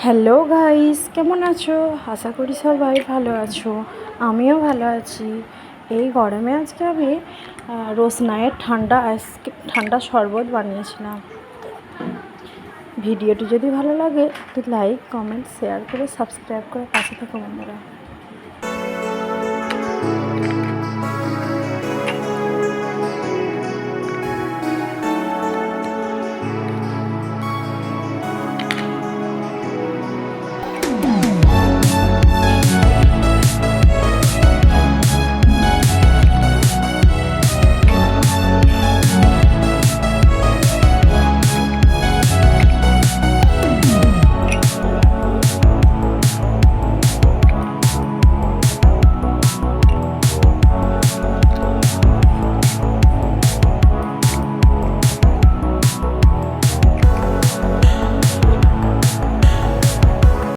Hello guys, কেমন আছো? আশা করি সবাই ভালো আছো। আমিও ভালো আছি। এই গরমে আজকে আমি রোসনায়ের ঠান্ডা শরবত বানিয়েছিলাম। ভিডিওটি যদি ভালো লাগে একটু লাইক, কমেন্ট, শেয়ার করে সাবস্ক্রাইব করে পাশে থাকো বন্ধুরা।